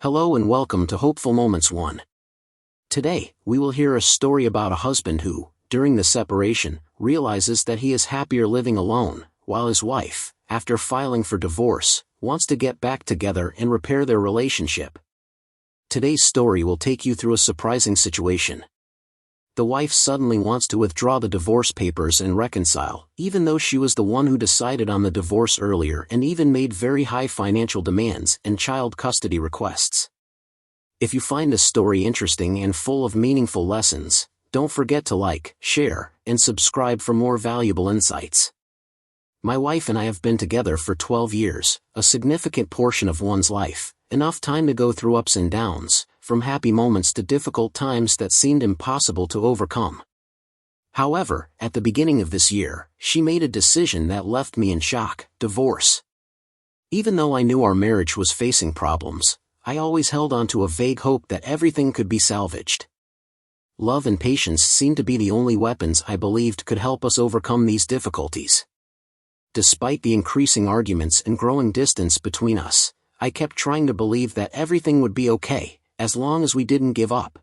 Hello and welcome to Hopeful Moments 1. Today, we will hear a story about a husband who, during the separation, realizes that he is happier living alone, while his wife, after filing for divorce, wants to get back together and repair their relationship. Today's story will take you through a surprising situation. The wife suddenly wants to withdraw the divorce papers and reconcile, even though she was the one who decided on the divorce earlier and even made very high financial demands and child custody requests. If you find this story interesting and full of meaningful lessons, don't forget to like, share, and subscribe for more valuable insights. My wife and I have been together for 12 years, a significant portion of one's life, enough time to go through ups and downs, from happy moments to difficult times that seemed impossible to overcome. However, at the beginning of this year, she made a decision that left me in shock: divorce. Even though I knew our marriage was facing problems, I always held on to a vague hope that everything could be salvaged. Love and patience seemed to be the only weapons I believed could help us overcome these difficulties. Despite the increasing arguments and growing distance between us, I kept trying to believe that everything would be okay, as long as we didn't give up.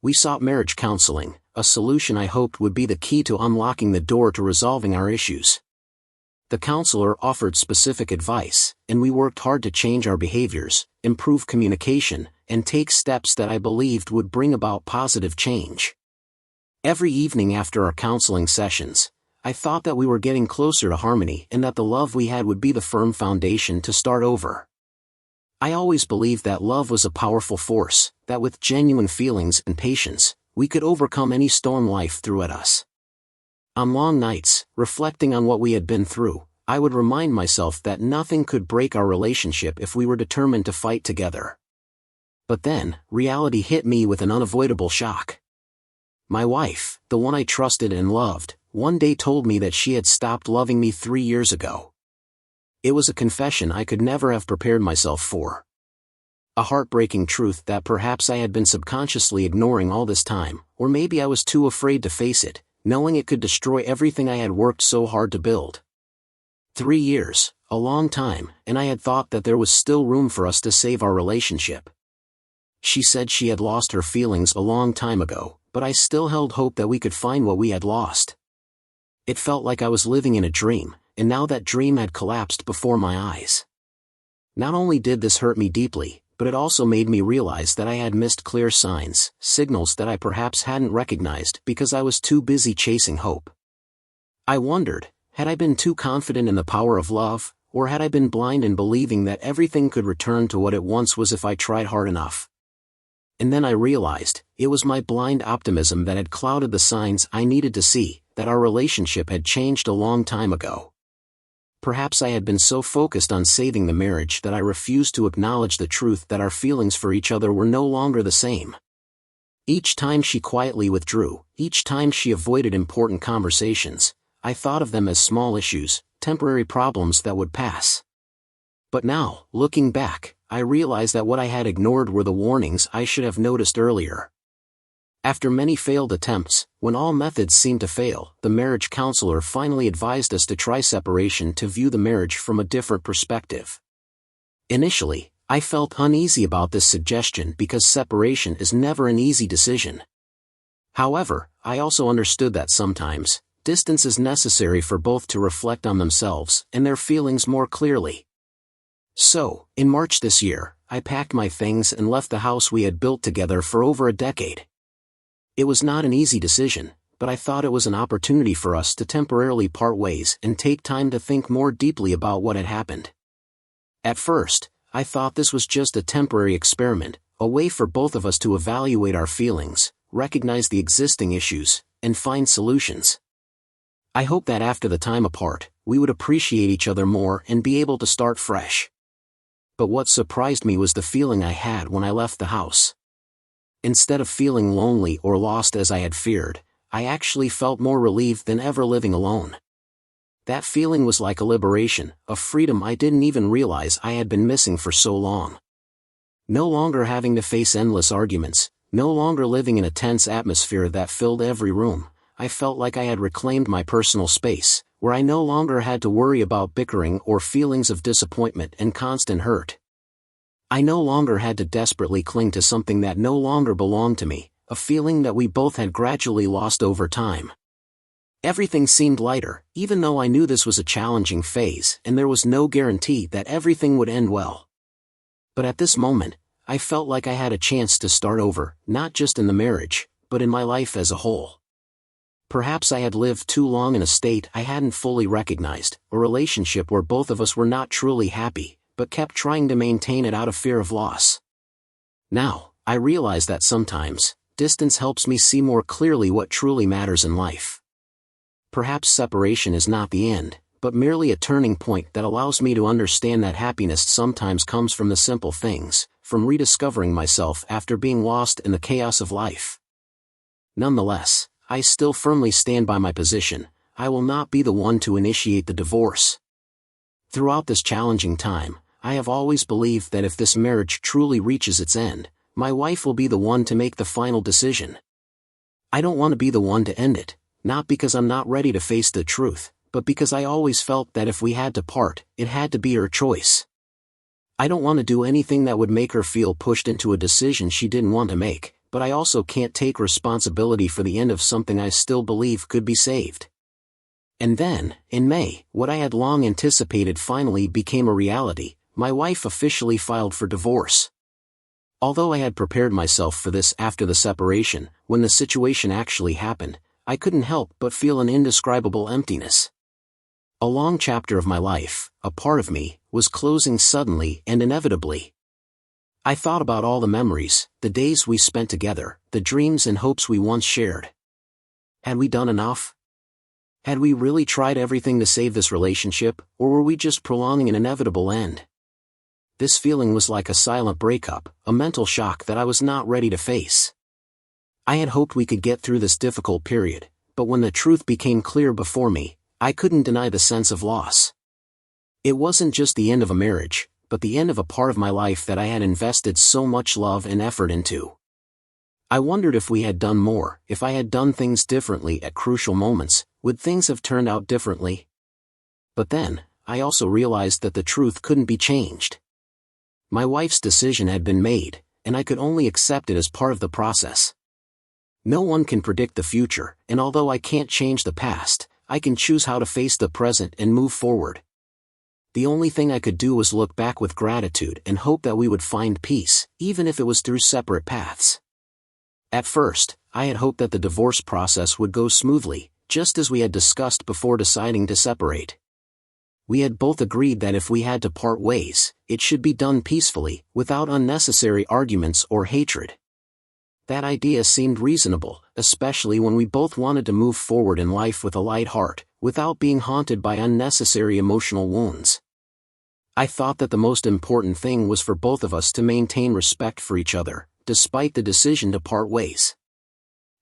We sought marriage counseling, a solution I hoped would be the key to unlocking the door to resolving our issues. The counselor offered specific advice, and we worked hard to change our behaviors, improve communication, and take steps that I believed would bring about positive change. Every evening after our counseling sessions, I thought that we were getting closer to harmony and that the love we had would be the firm foundation to start over. I always believed that love was a powerful force, that with genuine feelings and patience, we could overcome any storm life threw at us. On long nights, reflecting on what we had been through, I would remind myself that nothing could break our relationship if we were determined to fight together. But then, reality hit me with an unavoidable shock. My wife, the one I trusted and loved, one day told me that she had stopped loving me 3 years ago. It was a confession I could never have prepared myself for. A heartbreaking truth that perhaps I had been subconsciously ignoring all this time, or maybe I was too afraid to face it, knowing it could destroy everything I had worked so hard to build. 3 years, a long time, and I had thought that there was still room for us to save our relationship. She said she had lost her feelings a long time ago, but I still held hope that we could find what we had lost. It felt like I was living in a dream, and now that dream had collapsed before my eyes. Not only did this hurt me deeply, but it also made me realize that I had missed clear signs, signals that I perhaps hadn't recognized because I was too busy chasing hope. I wondered, had I been too confident in the power of love, or had I been blind in believing that everything could return to what it once was if I tried hard enough? And then I realized, it was my blind optimism that had clouded the signs I needed to see, that our relationship had changed a long time ago. Perhaps I had been so focused on saving the marriage that I refused to acknowledge the truth that our feelings for each other were no longer the same. Each time she quietly withdrew, each time she avoided important conversations, I thought of them as small issues, temporary problems that would pass. But now, looking back, I realized that what I had ignored were the warnings I should have noticed earlier. After many failed attempts, when all methods seemed to fail, the marriage counselor finally advised us to try separation to view the marriage from a different perspective. Initially, I felt uneasy about this suggestion because separation is never an easy decision. However, I also understood that sometimes, distance is necessary for both to reflect on themselves and their feelings more clearly. So, in March this year, I packed my things and left the house we had built together for over a decade. It was not an easy decision, but I thought it was an opportunity for us to temporarily part ways and take time to think more deeply about what had happened. At first, I thought this was just a temporary experiment, a way for both of us to evaluate our feelings, recognize the existing issues, and find solutions. I hoped that after the time apart, we would appreciate each other more and be able to start fresh. But what surprised me was the feeling I had when I left the house. Instead of feeling lonely or lost as I had feared, I actually felt more relieved than ever living alone. That feeling was like a liberation, a freedom I didn't even realize I had been missing for so long. No longer having to face endless arguments, no longer living in a tense atmosphere that filled every room, I felt like I had reclaimed my personal space, where I no longer had to worry about bickering or feelings of disappointment and constant hurt. I no longer had to desperately cling to something that no longer belonged to me, a feeling that we both had gradually lost over time. Everything seemed lighter, even though I knew this was a challenging phase and there was no guarantee that everything would end well. But at this moment, I felt like I had a chance to start over, not just in the marriage, but in my life as a whole. Perhaps I had lived too long in a state I hadn't fully recognized, a relationship where both of us were not truly happy, but kept trying to maintain it out of fear of loss. Now, I realize that sometimes, distance helps me see more clearly what truly matters in life. Perhaps separation is not the end, but merely a turning point that allows me to understand that happiness sometimes comes from the simple things, from rediscovering myself after being lost in the chaos of life. Nonetheless, I still firmly stand by my position. I will not be the one to initiate the divorce. Throughout this challenging time, I have always believed that if this marriage truly reaches its end, my wife will be the one to make the final decision. I don't want to be the one to end it, not because I'm not ready to face the truth, but because I always felt that if we had to part, it had to be her choice. I don't want to do anything that would make her feel pushed into a decision she didn't want to make, but I also can't take responsibility for the end of something I still believe could be saved. And then, in May, what I had long anticipated finally became a reality. My wife officially filed for divorce. Although I had prepared myself for this after the separation, when the situation actually happened, I couldn't help but feel an indescribable emptiness. A long chapter of my life, a part of me, was closing suddenly and inevitably. I thought about all the memories, the days we spent together, the dreams and hopes we once shared. Had we done enough? Had we really tried everything to save this relationship, or were we just prolonging an inevitable end? This feeling was like a silent breakup, a mental shock that I was not ready to face. I had hoped we could get through this difficult period, but when the truth became clear before me, I couldn't deny the sense of loss. It wasn't just the end of a marriage, but the end of a part of my life that I had invested so much love and effort into. I wondered if we had done more, if I had done things differently at crucial moments, would things have turned out differently? But then, I also realized that the truth couldn't be changed. My wife's decision had been made, and I could only accept it as part of the process. No one can predict the future, and although I can't change the past, I can choose how to face the present and move forward. The only thing I could do was look back with gratitude and hope that we would find peace, even if it was through separate paths. At first, I had hoped that the divorce process would go smoothly, just as we had discussed before deciding to separate. We had both agreed that if we had to part ways, it should be done peacefully, without unnecessary arguments or hatred. That idea seemed reasonable, especially when we both wanted to move forward in life with a light heart, without being haunted by unnecessary emotional wounds. I thought that the most important thing was for both of us to maintain respect for each other, despite the decision to part ways.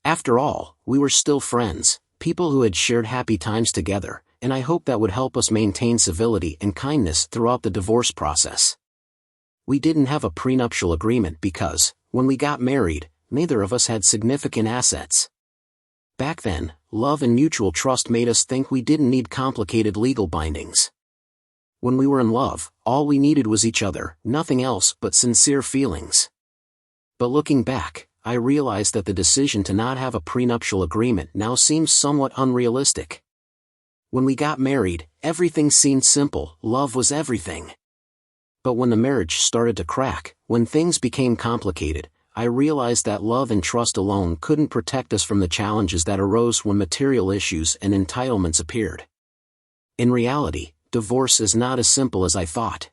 After all, we were still friends, people who had shared happy times together, and I hoped that would help us maintain civility and kindness throughout the divorce process. We didn't have a prenuptial agreement because, when we got married, neither of us had significant assets. Back then, love and mutual trust made us think we didn't need complicated legal bindings. When we were in love, all we needed was each other, nothing else but sincere feelings. But looking back, I realized that the decision to not have a prenuptial agreement now seems somewhat unrealistic. When we got married, everything seemed simple, love was everything. But when the marriage started to crack, when things became complicated, I realized that love and trust alone couldn't protect us from the challenges that arose when material issues and entitlements appeared. In reality, divorce is not as simple as I thought.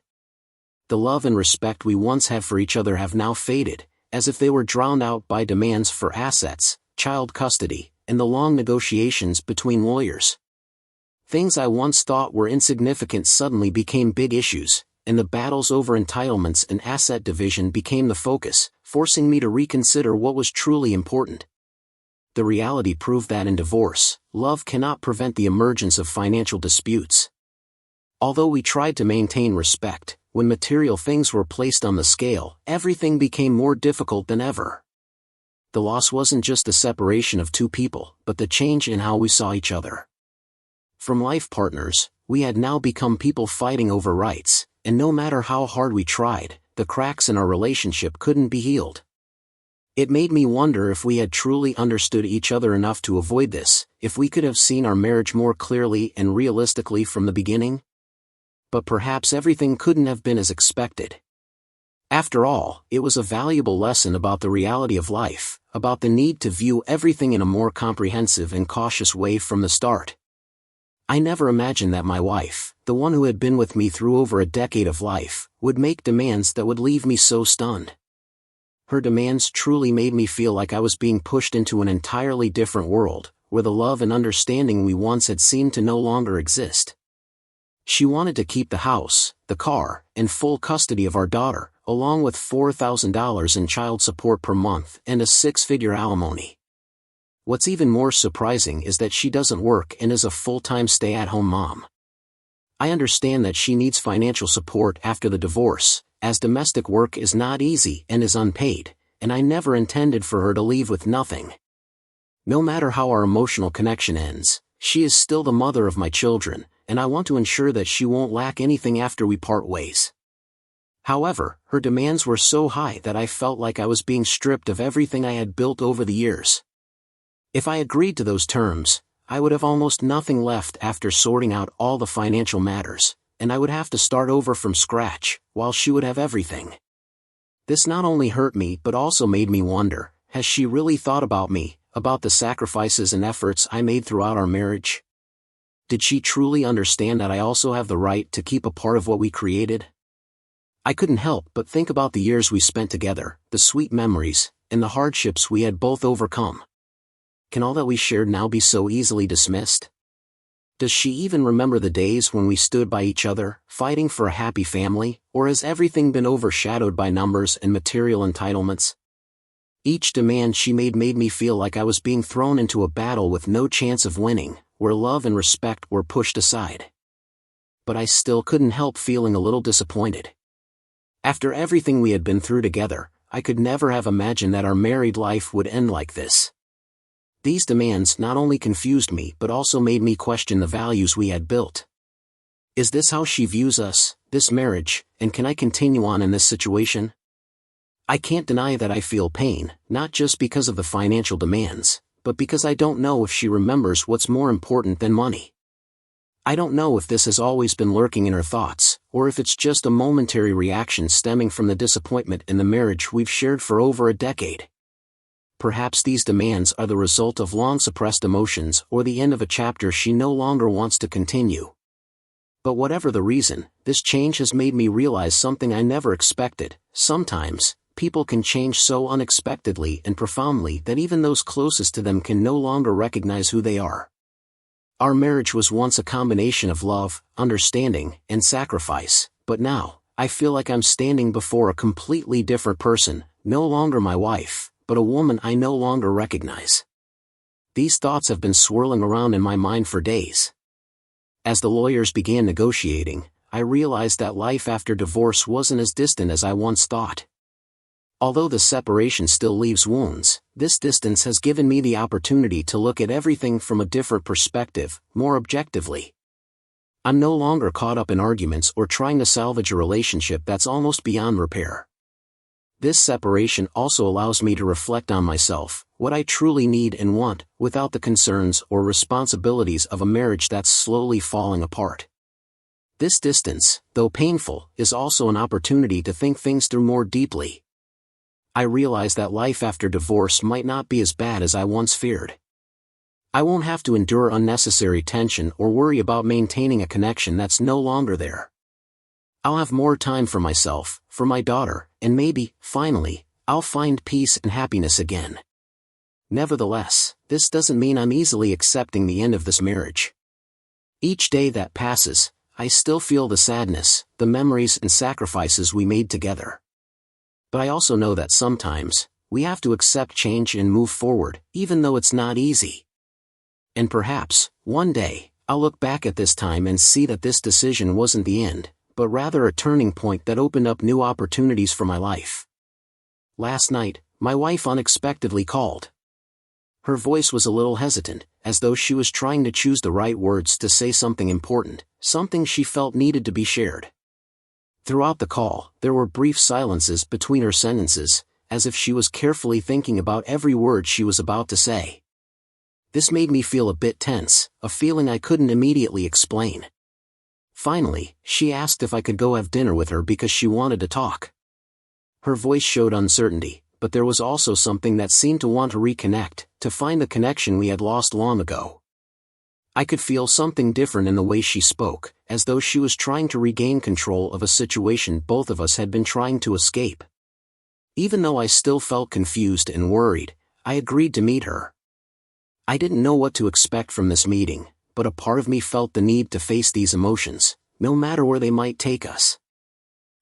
The love and respect we once had for each other have now faded, as if they were drowned out by demands for assets, child custody, and the long negotiations between lawyers. Things I once thought were insignificant suddenly became big issues, and the battles over entitlements and asset division became the focus, forcing me to reconsider what was truly important. The reality proved that in divorce, love cannot prevent the emergence of financial disputes. Although we tried to maintain respect, when material things were placed on the scale, everything became more difficult than ever. The loss wasn't just the separation of two people, but the change in how we saw each other. From life partners, we had now become people fighting over rights, and no matter how hard we tried, the cracks in our relationship couldn't be healed. It made me wonder if we had truly understood each other enough to avoid this, if we could have seen our marriage more clearly and realistically from the beginning. But perhaps everything couldn't have been as expected. After all, it was a valuable lesson about the reality of life, about the need to view everything in a more comprehensive and cautious way from the start. I never imagined that my wife, the one who had been with me through over a decade of life, would make demands that would leave me so stunned. Her demands truly made me feel like I was being pushed into an entirely different world, where the love and understanding we once had seemed to no longer exist. She wanted to keep the house, the car, and full custody of our daughter, along with $4,000 in child support per month and a six-figure alimony. What's even more surprising is that she doesn't work and is a full-time stay-at-home mom. I understand that she needs financial support after the divorce, as domestic work is not easy and is unpaid, and I never intended for her to leave with nothing. No matter how our emotional connection ends, she is still the mother of my children, and I want to ensure that she won't lack anything after we part ways. However, her demands were so high that I felt like I was being stripped of everything I had built over the years. If I agreed to those terms, I would have almost nothing left after sorting out all the financial matters, and I would have to start over from scratch, while she would have everything. This not only hurt me but also made me wonder, has she really thought about me, about the sacrifices and efforts I made throughout our marriage? Did she truly understand that I also have the right to keep a part of what we created? I couldn't help but think about the years we spent together, the sweet memories, and the hardships we had both overcome. Can all that we shared now be so easily dismissed? Does she even remember the days when we stood by each other, fighting for a happy family, or has everything been overshadowed by numbers and material entitlements? Each demand she made me feel like I was being thrown into a battle with no chance of winning, where love and respect were pushed aside. But I still couldn't help feeling a little disappointed. After everything we had been through together, I could never have imagined that our married life would end like this. These demands not only confused me but also made me question the values we had built. Is this how she views us, this marriage, and can I continue on in this situation? I can't deny that I feel pain, not just because of the financial demands, but because I don't know if she remembers what's more important than money. I don't know if this has always been lurking in her thoughts, or if it's just a momentary reaction stemming from the disappointment in the marriage we've shared for over a decade. Perhaps these demands are the result of long-suppressed emotions or the end of a chapter she no longer wants to continue. But whatever the reason, this change has made me realize something I never expected. Sometimes, people can change so unexpectedly and profoundly that even those closest to them can no longer recognize who they are. Our marriage was once a combination of love, understanding, and sacrifice, but now, I feel like I'm standing before a completely different person, no longer my wife, but a woman I no longer recognize. These thoughts have been swirling around in my mind for days. As the lawyers began negotiating, I realized that life after divorce wasn't as distant as I once thought. Although the separation still leaves wounds, this distance has given me the opportunity to look at everything from a different perspective, more objectively. I'm no longer caught up in arguments or trying to salvage a relationship that's almost beyond repair. This separation also allows me to reflect on myself, what I truly need and want, without the concerns or responsibilities of a marriage that's slowly falling apart. This distance, though painful, is also an opportunity to think things through more deeply. I realize that life after divorce might not be as bad as I once feared. I won't have to endure unnecessary tension or worry about maintaining a connection that's no longer there. I'll have more time for myself, for my daughter, and maybe, finally, I'll find peace and happiness again. Nevertheless, this doesn't mean I'm easily accepting the end of this marriage. Each day that passes, I still feel the sadness, the memories and sacrifices we made together. But I also know that sometimes, we have to accept change and move forward, even though it's not easy. And perhaps, one day, I'll look back at this time and see that this decision wasn't the end, but rather a turning point that opened up new opportunities for my life. Last night, my wife unexpectedly called. Her voice was a little hesitant, as though she was trying to choose the right words to say something important, something she felt needed to be shared. Throughout the call, there were brief silences between her sentences, as if she was carefully thinking about every word she was about to say. This made me feel a bit tense, a feeling I couldn't immediately explain. Finally, she asked if I could go have dinner with her because she wanted to talk. Her voice showed uncertainty, but there was also something that seemed to want to reconnect, to find the connection we had lost long ago. I could feel something different in the way she spoke, as though she was trying to regain control of a situation both of us had been trying to escape. Even though I still felt confused and worried, I agreed to meet her. I didn't know what to expect from this meeting, but a part of me felt the need to face these emotions, no matter where they might take us.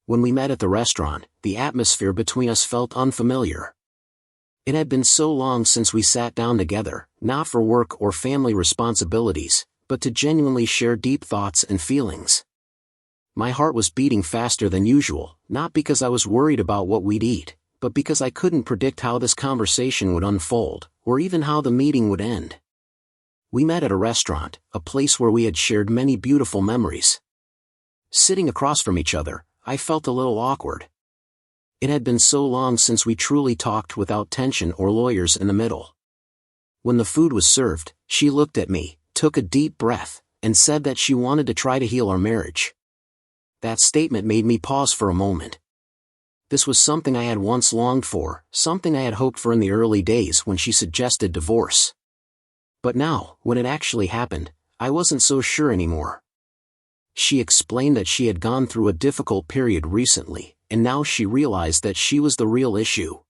When we met at the restaurant, the atmosphere between us felt unfamiliar. It had been so long since we sat down together, not for work or family responsibilities, but to genuinely share deep thoughts and feelings. My heart was beating faster than usual, not because I was worried about what we'd eat, but because I couldn't predict how this conversation would unfold, or even how the meeting would end. We met at a restaurant, a place where we had shared many beautiful memories. Sitting across from each other, I felt a little awkward. It had been so long since we truly talked without tension or lawyers in the middle. When the food was served, she looked at me, took a deep breath, and said that she wanted to try to heal our marriage. That statement made me pause for a moment. This was something I had once longed for, something I had hoped for in the early days when she suggested divorce. But now, when it actually happened, I wasn't so sure anymore. She explained that she had gone through a difficult period recently, and now she realized that she was the real issue.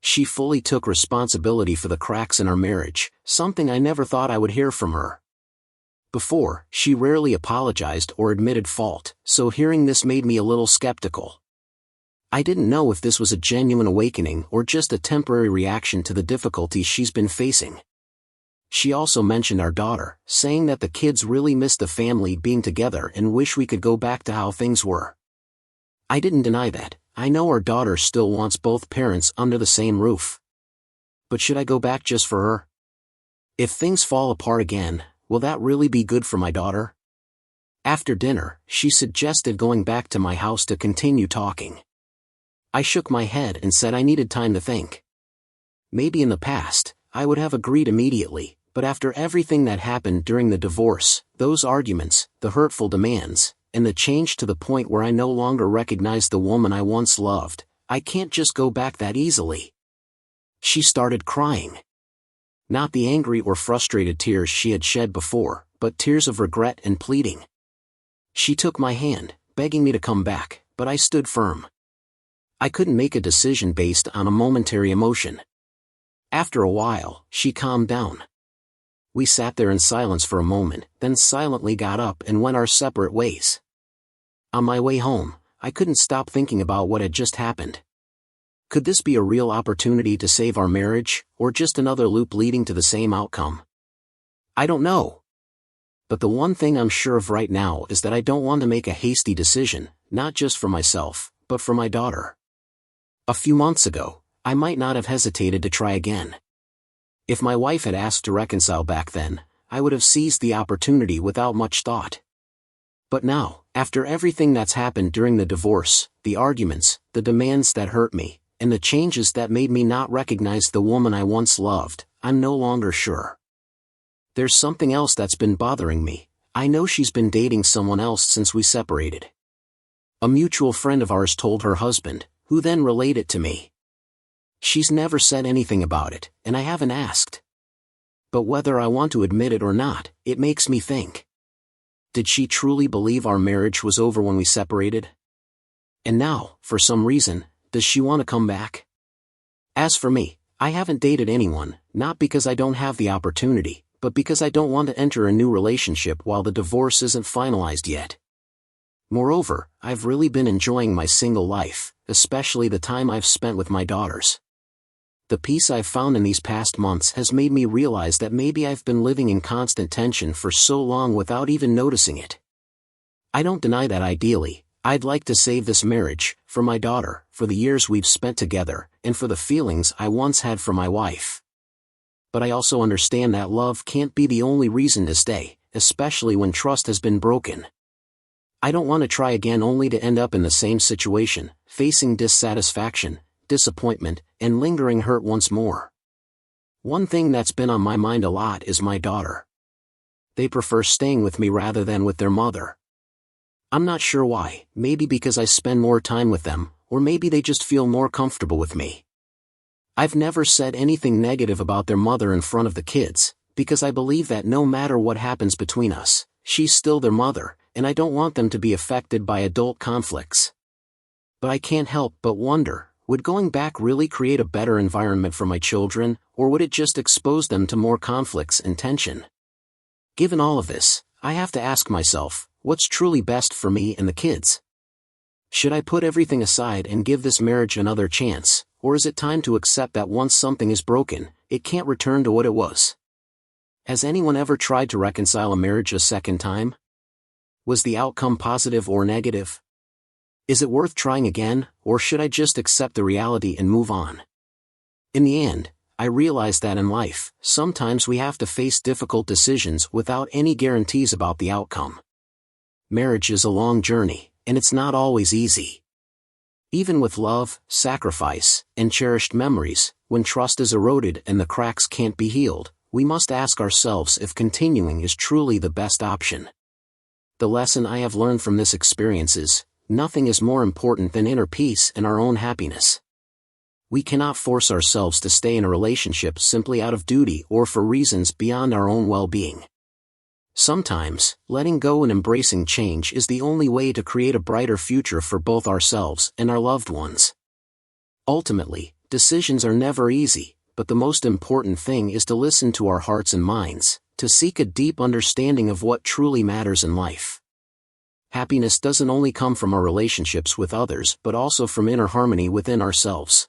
She fully took responsibility for the cracks in our marriage, something I never thought I would hear from her. Before, she rarely apologized or admitted fault, so hearing this made me a little skeptical. I didn't know if this was a genuine awakening or just a temporary reaction to the difficulties she's been facing. She also mentioned our daughter, saying that the kids really miss the family being together and wish we could go back to how things were. I didn't deny that. I know our daughter still wants both parents under the same roof. But should I go back just for her? If things fall apart again, will that really be good for my daughter? After dinner, she suggested going back to my house to continue talking. I shook my head and said I needed time to think. Maybe in the past, I would have agreed immediately, but after everything that happened during the divorce, those arguments, the hurtful demands, and the change to the point where I no longer recognized the woman I once loved, I can't just go back that easily. She started crying. Not the angry or frustrated tears she had shed before, but tears of regret and pleading. She took my hand, begging me to come back, but I stood firm. I couldn't make a decision based on a momentary emotion. After a while, she calmed down. We sat there in silence for a moment, then silently got up and went our separate ways. On my way home, I couldn't stop thinking about what had just happened. Could this be a real opportunity to save our marriage, or just another loop leading to the same outcome? I don't know. But the one thing I'm sure of right now is that I don't want to make a hasty decision, not just for myself, but for my daughter. A few months ago, I might not have hesitated to try again. If my wife had asked to reconcile back then, I would have seized the opportunity without much thought. But now, after everything that's happened during the divorce, the arguments, the demands that hurt me, and the changes that made me not recognize the woman I once loved, I'm no longer sure. There's something else that's been bothering me. I know she's been dating someone else since we separated. A mutual friend of ours told her husband, who then relayed it to me. She's never said anything about it, and I haven't asked. But whether I want to admit it or not, it makes me think. Did she truly believe our marriage was over when we separated? And now, for some reason, does she want to come back? As for me, I haven't dated anyone, not because I don't have the opportunity, but because I don't want to enter a new relationship while the divorce isn't finalized yet. Moreover, I've really been enjoying my single life, especially the time I've spent with my daughters. The peace I've found in these past months has made me realize that maybe I've been living in constant tension for so long without even noticing it. I don't deny that ideally, I'd like to save this marriage, for my daughter, for the years we've spent together, and for the feelings I once had for my wife. But I also understand that love can't be the only reason to stay, especially when trust has been broken. I don't want to try again only to end up in the same situation, facing dissatisfaction, disappointment, and lingering hurt once more. One thing that's been on my mind a lot is my daughter. They prefer staying with me rather than with their mother. I'm not sure why, maybe because I spend more time with them, or maybe they just feel more comfortable with me. I've never said anything negative about their mother in front of the kids, because I believe that no matter what happens between us, she's still their mother, and I don't want them to be affected by adult conflicts. But I can't help but wonder, would going back really create a better environment for my children, or would it just expose them to more conflicts and tension? Given all of this, I have to ask myself, what's truly best for me and the kids? Should I put everything aside and give this marriage another chance, or is it time to accept that once something is broken, it can't return to what it was? Has anyone ever tried to reconcile a marriage a second time? Was the outcome positive or negative? Is it worth trying again, or should I just accept the reality and move on? In the end, I realize that in life, sometimes we have to face difficult decisions without any guarantees about the outcome. Marriage is a long journey, and it's not always easy. Even with love, sacrifice, and cherished memories, when trust is eroded and the cracks can't be healed, we must ask ourselves if continuing is truly the best option. The lesson I have learned from this experience is, nothing is more important than inner peace and our own happiness. We cannot force ourselves to stay in a relationship simply out of duty or for reasons beyond our own well-being. Sometimes, letting go and embracing change is the only way to create a brighter future for both ourselves and our loved ones. Ultimately, decisions are never easy, but the most important thing is to listen to our hearts and minds, to seek a deep understanding of what truly matters in life. Happiness doesn't only come from our relationships with others but also from inner harmony within ourselves.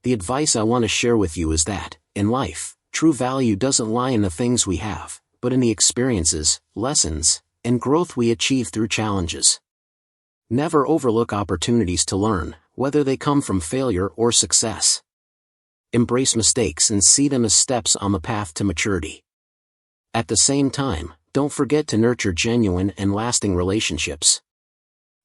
The advice I want to share with you is that, in life, true value doesn't lie in the things we have, but in the experiences, lessons, and growth we achieve through challenges. Never overlook opportunities to learn, whether they come from failure or success. Embrace mistakes and see them as steps on the path to maturity. At the same time, don't forget to nurture genuine and lasting relationships.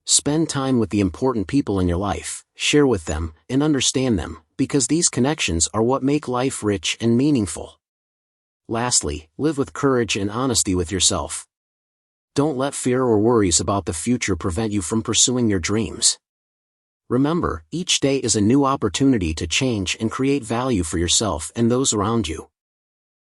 Spend time with the important people in your life, share with them, and understand them, because these connections are what make life rich and meaningful. Lastly, live with courage and honesty with yourself. Don't let fear or worries about the future prevent you from pursuing your dreams. Remember, each day is a new opportunity to change and create value for yourself and those around you.